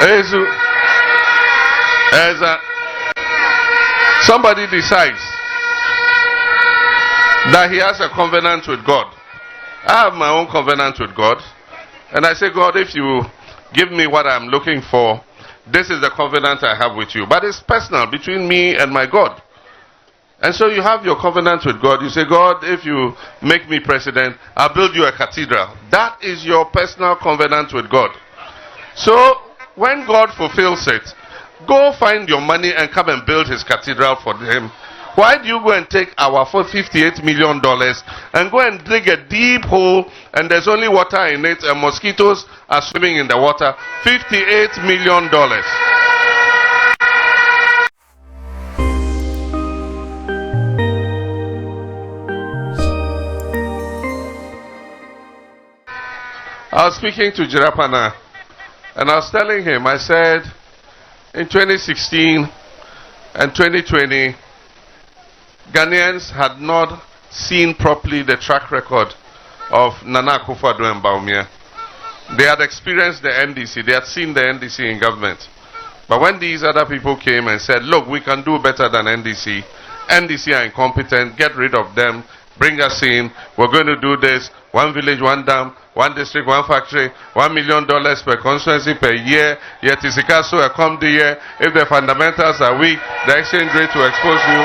As somebody decides that he has a covenant with God. I have my own covenant with God. And I say, God, if you give me what I'm looking for, this is the covenant I have with you. But it's personal between me and my God. And so you have your covenant with God. You say, God, if you make me president, I'll build you a cathedral. That is your personal covenant with God. So when God fulfills it, go find your money and come and build his cathedral for him. Why do you go and take our $58 million and go and dig a deep hole and there's only water in it and mosquitoes are swimming in the water? $58 million. I was speaking to Jirapana and I was telling him, I said, in 2016 and 2020, Ghanaians had not seen properly the track record of Nana Akufo-Addo and Bawumia. They had experienced the NDC, they had seen the NDC in government. But when these other people came and said, look, we can do better than NDC, NDC are incompetent, get rid of them, bring us in, we're going to do this, one village, one dam, one district, one factory, $1 million per constituency per year, yet Isikaso come the year, if the fundamentals are weak, the exchange rate will expose you.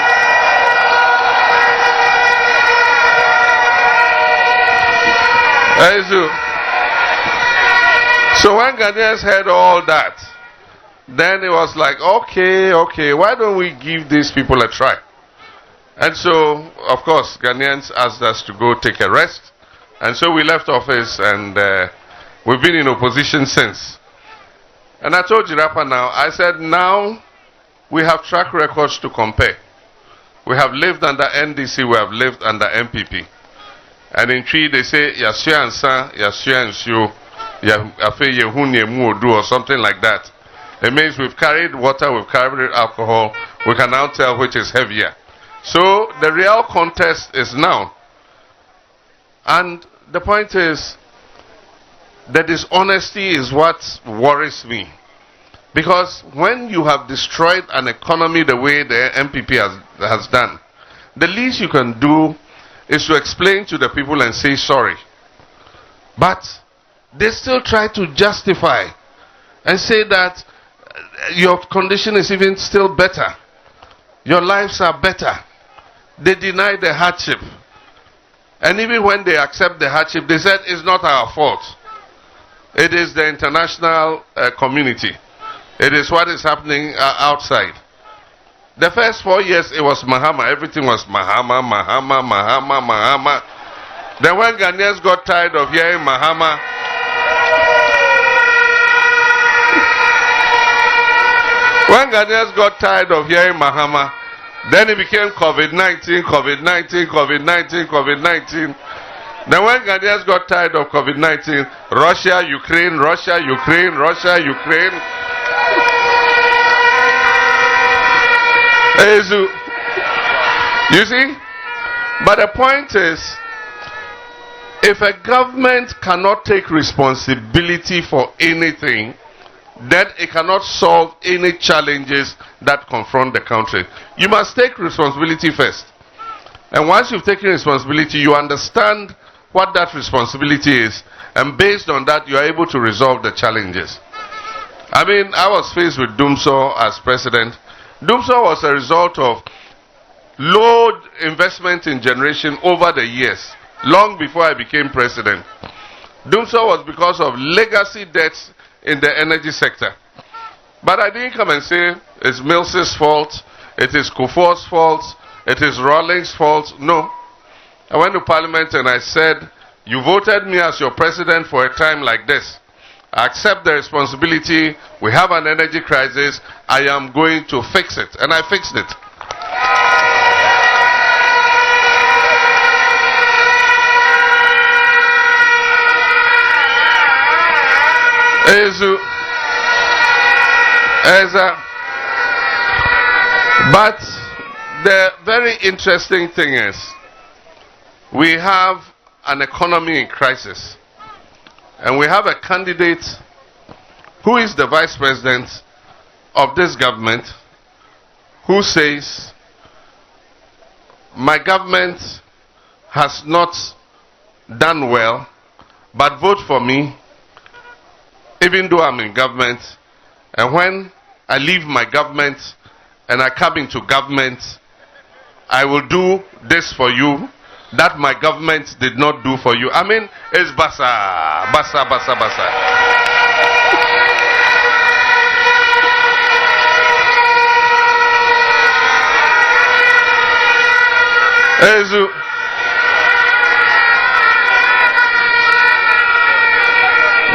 So when Ghanaians heard all that, then it was like, okay, why don't we give these people a try? And so, of course, Ghanaians asked us to go take a rest. And so we left office and we've been in opposition since. And I told Jirapa now, I said, now we have track records to compare. We have lived under NDC, we have lived under MPP. And in Tree they say, Yasue Ansa, Yasue Ansio, Yafe Yehunye Muodu or something like that. It means we've carried water, we've carried alcohol, we can now tell which is heavier. So the real contest is now. And the point is, the dishonesty is what worries me. Because when you have destroyed an economy the way the MPP has done, the least you can do is to explain to the people and say sorry. But they still try to justify and say that your condition is even still better. Your lives are better. They deny the hardship. And even when they accept the hardship, they said it's not our fault. It is the international community. It is what is happening outside. The first 4 years, it was Mahama. Everything was Mahama, Mahama, Mahama, Mahama. Then when Ghanaians got tired of hearing Mahama, then it became COVID-19, COVID-19, COVID-19, COVID-19. Then when Ghanaians got tired of COVID-19, Russia, Ukraine, Russia, Ukraine, Russia, Ukraine. You see? But the point is, if a government cannot take responsibility for anything, then it cannot solve any challenges that confront the country. You must take responsibility first. And once you've taken responsibility, you understand what that responsibility is. And based on that, you are able to resolve the challenges. I mean, I was faced with Dumso as president. Dumso was a result of low investment in generation over the years, long before I became president. Dumso was because of legacy debts in the energy sector. But I didn't come and say it's Mills's fault, it is Kufuor's fault, it is Rawlings' fault. No. I went to Parliament and I said, you voted me as your president for a time like this. I accept the responsibility. We have an energy crisis. I am going to fix it. And I fixed it. But the very interesting thing is, we have an economy in crisis. And we have a candidate who is the vice president of this government, who says, my government has not done well, but vote for me, even though I'm in government, and when I leave my government and I come into government, I will do this for you that my government did not do for you. I mean, it's basa, basa, basa, basa.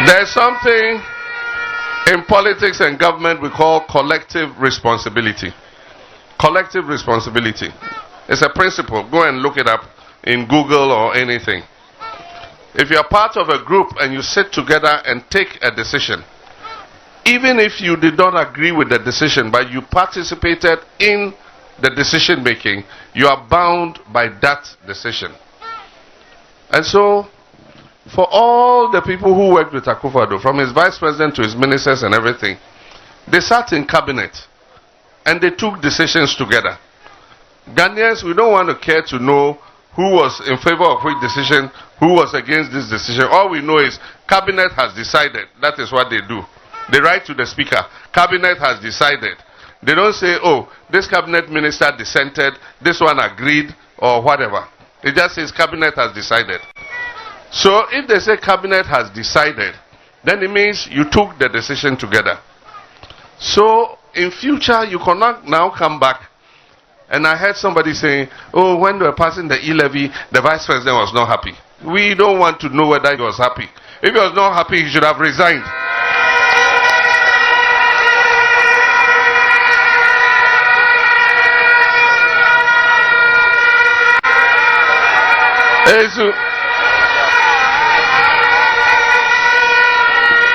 There's something in politics and government we call collective responsibility. Collective responsibility. It's a principle. Go and look it up in Google or anything. If you're part of a group and you sit together and take a decision, even if you did not agree with the decision, but you participated in the decision making, you are bound by that decision. And so, for all the people who worked with Akufo-Addo, from his vice president to his ministers and everything, they sat in cabinet and they took decisions together. Ghanaians, we don't want to care to know who was in favor of which decision, who was against this decision. All we know is cabinet has decided. That is what they do. They write to the speaker, cabinet has decided. They don't say, oh, this cabinet minister dissented, this one agreed, or whatever. It just says cabinet has decided. So if they say cabinet has decided, then it means you took the decision together. So in future, you cannot now come back. And I heard somebody saying, oh, when they were passing the e-levy, the vice president was not happy. We don't want to know whether he was happy. If he was not happy, he should have resigned.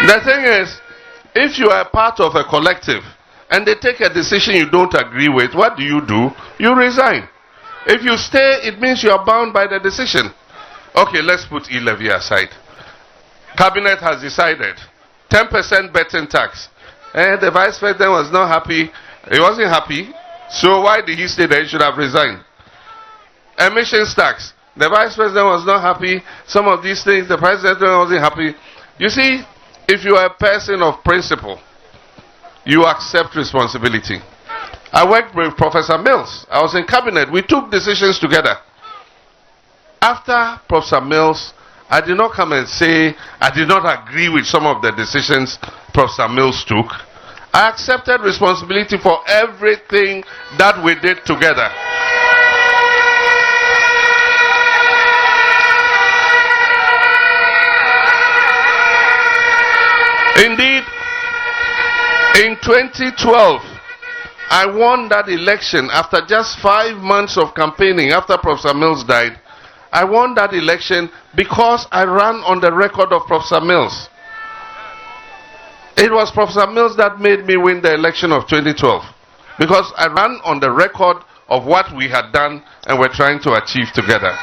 The thing is, if you are part of a collective and they take a decision you don't agree with, what do? You resign. If you stay, it means you are bound by the decision. Okay, let's put e-levy aside. Cabinet has decided 10% betting tax. And the vice president was not happy. He wasn't happy. So why did he stay there? He should have resigned. Emissions tax. The vice president was not happy. Some of these things, the president wasn't happy. You see, if you are a person of principle, you accept responsibility. I worked with Professor Mills. I was in cabinet. We took decisions together. After Professor Mills, I did not come and say I did not agree with some of the decisions Professor Mills took. I accepted responsibility for everything that we did together. Indeed, in 2012, I won that election after just 5 months of campaigning after Professor Mills died. I won that election because I ran on the record of Professor Mills. It was Professor Mills that made me win the election of 2012. Because I ran on the record of what we had done and were trying to achieve together.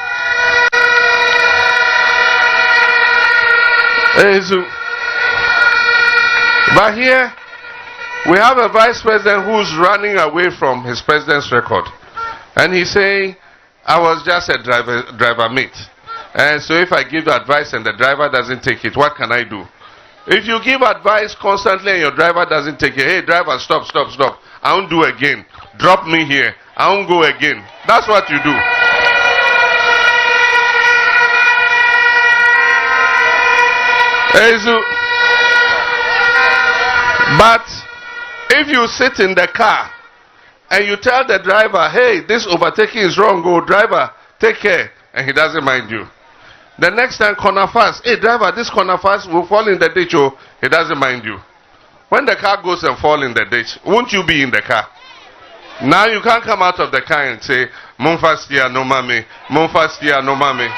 But here, we have a vice president who's running away from his president's record. And he's saying, I was just a driver mate. And so if I give advice and the driver doesn't take it, what can I do? If you give advice constantly and your driver doesn't take it, hey driver, stop. I won't do again. Drop me here. I won't go again. That's what you do. But if you sit in the car and you tell the driver, hey, this overtaking is wrong, go driver, take care, and he doesn't mind you. The next time, corner fast, hey driver, this corner fast will fall in the ditch, oh, he doesn't mind you. When the car goes and fall in the ditch, won't you be in the car? Now you can't come out of the car and say, Mon fastia no mame, Mon fastia no mame.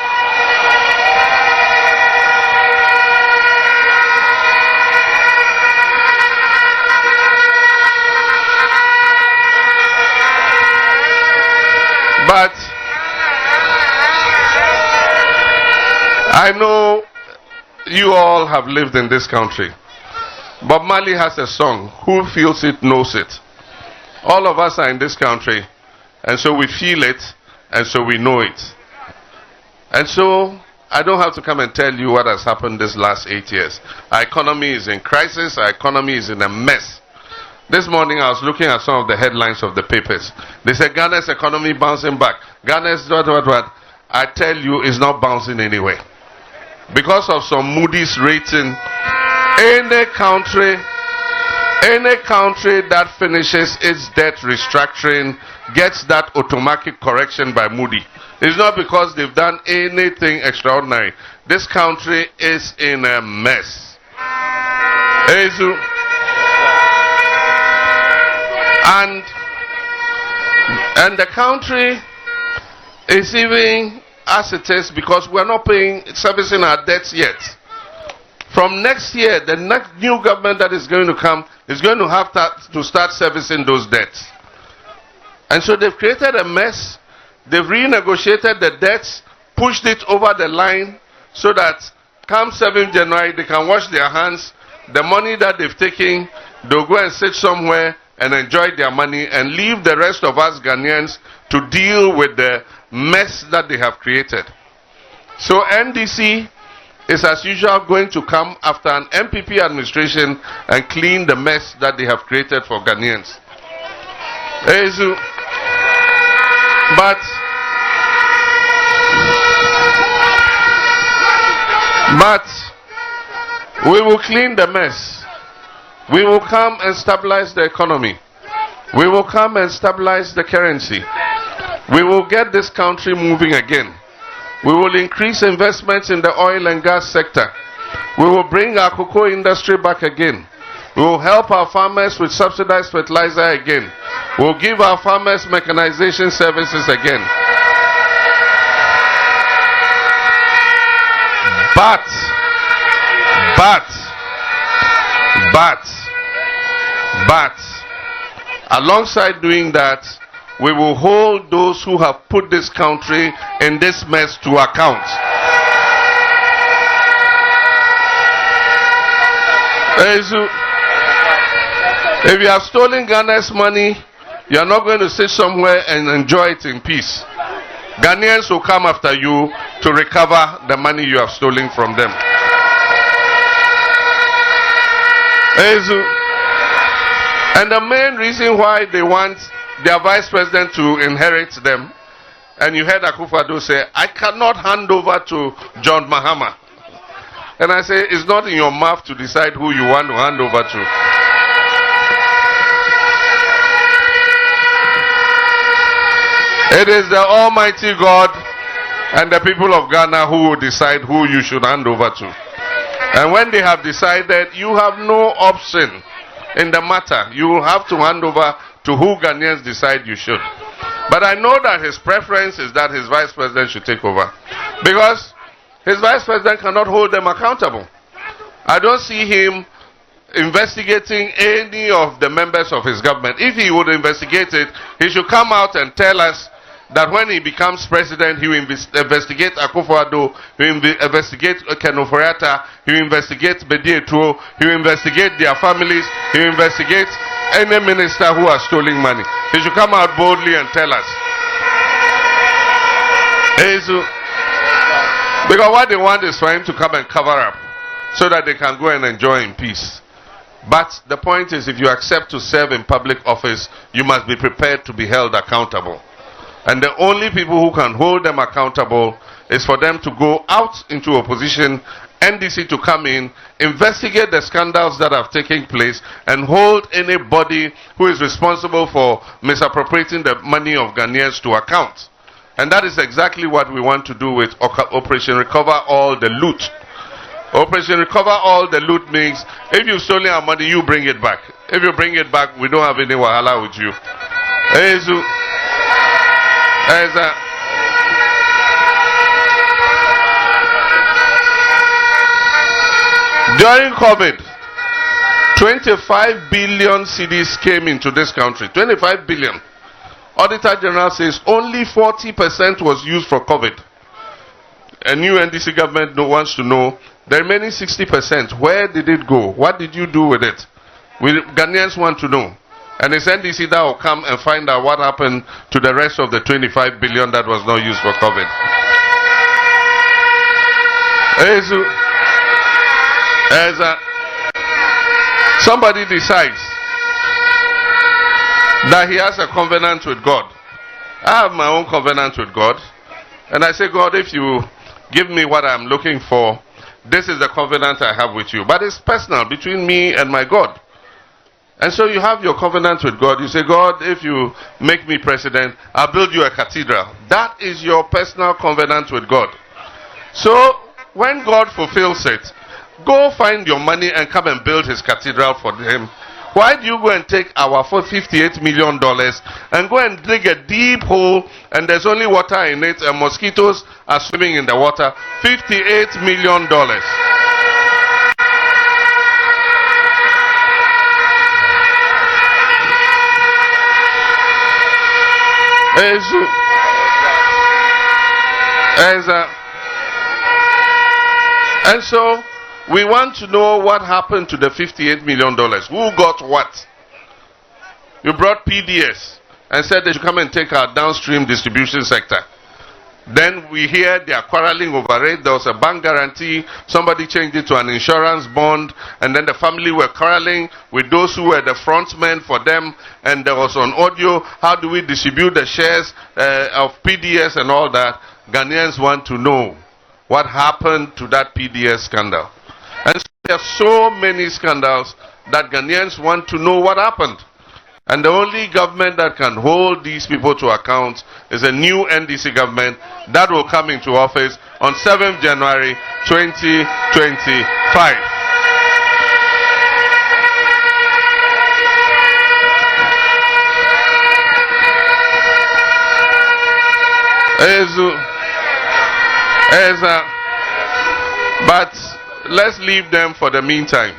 But I know you all have lived in this country. Bob Marley has a song, who feels it knows it. All of us are in this country, and so we feel it, and so we know it. And so I don't have to come and tell you what has happened this last 8 years. Our economy is in crisis, our economy is in a mess. This morning I was looking at some of the headlines of the papers. They said Ghana's economy bouncing back. Ghana's what. I tell you, it's not bouncing anyway. Because of some Moody's rating, any country that finishes its debt restructuring gets that automatic correction by Moody. It's not because they've done anything extraordinary. This country is in a mess. And the country is even as it is because we're not servicing our debts yet. From next year, the next new government that is going to come is going to have to start servicing those debts. And so they've created a mess. They've renegotiated the debts, pushed it over the line so that come 7th January, they can wash their hands. The money that they've taken, they'll go and sit somewhere and enjoy their money and leave the rest of us Ghanaians to deal with the mess that they have created. So NDC is as usual going to come after an MPP administration and clean the mess that they have created for Ghanaians. But we will clean the mess. We will come and stabilize the economy. We will come and stabilize the currency. We will get this country moving again. We will increase investments in the oil and gas sector. We will bring our cocoa industry back again. We will help our farmers with subsidized fertilizer again. We will give our farmers mechanization services again. But, alongside doing that, we will hold those who have put this country in this mess to account. If you have stolen Ghana's money, you are not going to sit somewhere and enjoy it in peace. Ghanaians will come after you to recover the money you have stolen from them. And the main reason why they want their vice president to inherit them, and you heard Akufo-Addo say, I cannot hand over to John Mahama. And I say, it's not in your mouth to decide who you want to hand over to. It is the Almighty God and the people of Ghana who will decide who you should hand over to. And when they have decided, you have no option in the matter. You will have to hand over to who Ghanaians decide you should. But I know that his preference is that his vice president should take over. Because his vice president cannot hold them accountable. I don't see him investigating any of the members of his government. If he would investigate it, he should come out and tell us that when he becomes president, he will investigate Akufo-Addo, he will investigate Ken Ofori-Atta, he will investigate Bedi Etuo, he will investigate their families, he will investigate any minister who has stolen money. He should come out boldly and tell us. Because what they want is for him to come and cover up so that they can go and enjoy in peace. But the point is, if you accept to serve in public office, you must be prepared to be held accountable. And the only people who can hold them accountable is for them to go out into opposition, NDC to come in, investigate the scandals that have taken place, and hold anybody who is responsible for misappropriating the money of Ghanaians to account. And that is exactly what we want to do with Operation Recover All the Loot. Operation Recover All the Loot means if you've stolen our money, you bring it back. If you bring it back, we don't have any wahala with you. During COVID, 25 billion cedis came into this country. 25 billion. Auditor General says only 40% was used for COVID. A new NDC government wants to know The remaining 60%, where did it go? What did you do with it? Ghanaians want to know. And it's NDC that will come and find out what happened to the rest of the 25 billion that was not used for COVID. Somebody decides that he has a covenant with God. I have my own covenant with God. And I say, God, if you give me what I'm looking for, this is the covenant I have with you. But it's personal between me and my God. And so you have your covenant with God. You say, God, if you make me president, I'll build you a cathedral. That is your personal covenant with God. So when God fulfills it, go find your money and come and build his cathedral for him. Why do you go and take our $58 million and go and dig a deep hole and there's only water in it and mosquitoes are swimming in the water? $58 million. And so we want to know what happened to the $58 million. Who got what? You brought PDS and said they should come and take our downstream distribution sector. Then we hear they are quarreling over it. There was a bank guarantee. Somebody changed it to an insurance bond. And then the family were quarreling with those who were the frontmen for them. And there was on audio, how do we distribute the shares of PDS and all that. Ghanaians want to know what happened to that PDS scandal. And so there are so many scandals that Ghanaians want to know what happened. And the only government that can hold these people to account is a new NDC government that will come into office on 7th January 2025. But let's leave them for the meantime.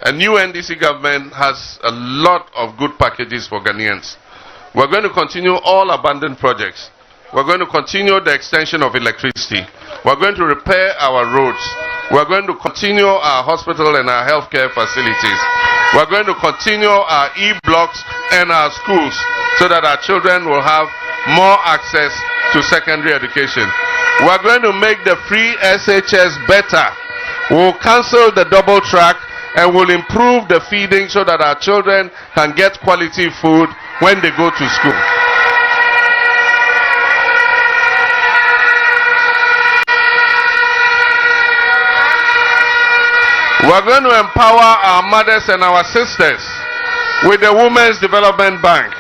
A new NDC government has a lot of good packages for Ghanaians. We're going to continue all abandoned projects. We're going to continue the extension of electricity. We're going to repair our roads. We're going to continue our hospital and our healthcare facilities. We're going to continue our e-blocks and our schools so that our children will have more access to secondary education. We're going to make the free SHS better. We'll cancel the double track and we'll improve the feeding so that our children can get quality food when they go to school. We're going to empower our mothers and our sisters with the Women's Development Bank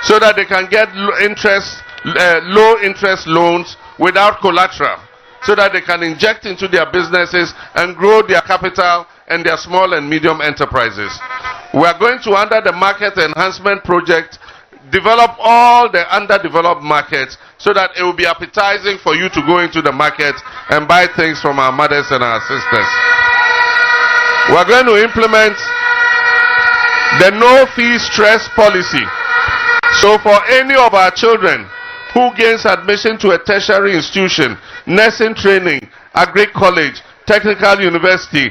so that they can get low interest loans without collateral, so that they can inject into their businesses and grow their capital and their small and medium enterprises. We are going to, under the Market Enhancement Project, develop all the underdeveloped markets so that it will be appetizing for you to go into the market and buy things from our mothers and our sisters. We are going to implement the no-fee stress policy. So for any of our children who gains admission to a tertiary institution, nursing training, agri-college, technical university,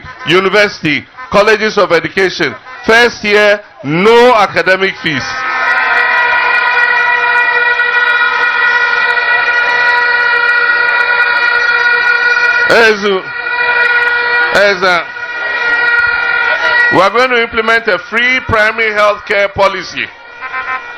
colleges of education, first year, no academic fees. We are going to implement a free primary health care policy.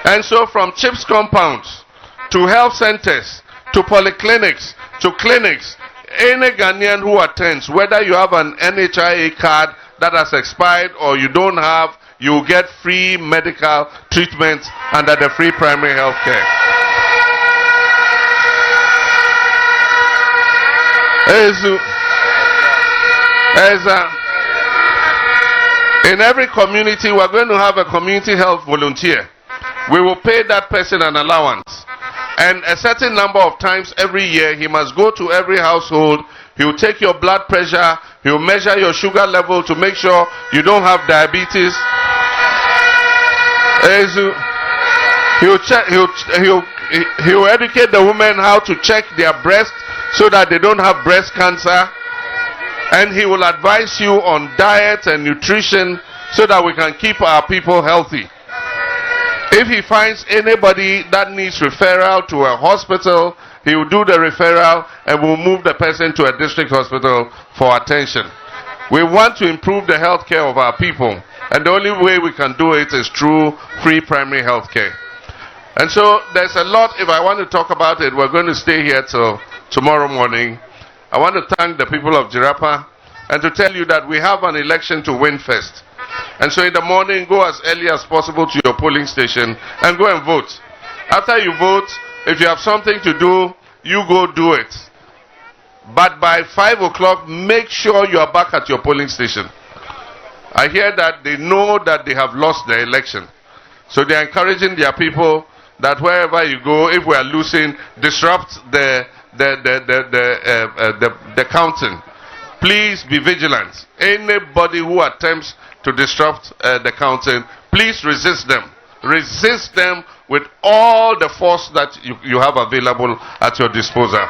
And so from CHIPS compounds, to health centers, to polyclinics, to clinics, any Ghanaian who attends, whether you have an NHIA card that has expired or you don't have, you will get free medical treatment under the free primary health care. In every community, we're going to have a community health volunteer. We will pay that person an allowance. And a certain number of times every year, he must go to every household. He will take your blood pressure. He will measure your sugar level to make sure you don't have diabetes. He will educate the women how to check their breast so that they don't have breast cancer. And he will advise you on diet and nutrition so that we can keep our people healthy. If he finds anybody that needs referral to a hospital, he will do the referral and will move the person to a district hospital for attention. We want to improve the health care of our people, and the only way we can do it is through free primary health care. And so there's a lot. If I want to talk about it, we're going to stay here till tomorrow morning. I want to thank the people of Jirapa and to tell you that we have an election to win first. And so in the morning, go as early as possible to your polling station and go and vote. After you vote, if you have something to do, you go do it. But by 5 o'clock, make sure you are back at your polling station. I hear that they know that they have lost the election. So they are encouraging their people that wherever you go, if we are losing, disrupt the counting. Please be vigilant. Anybody who attempts to disrupt the counting, please resist them. Resist them with all the force that you have available at your disposal.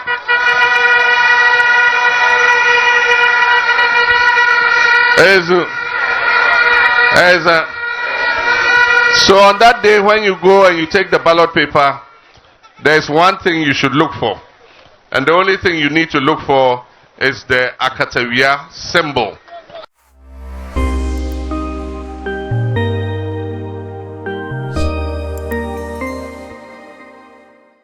So on that day when you go and you take the ballot paper, there's one thing you should look for. And the only thing you need to look for is the Akatawia symbol.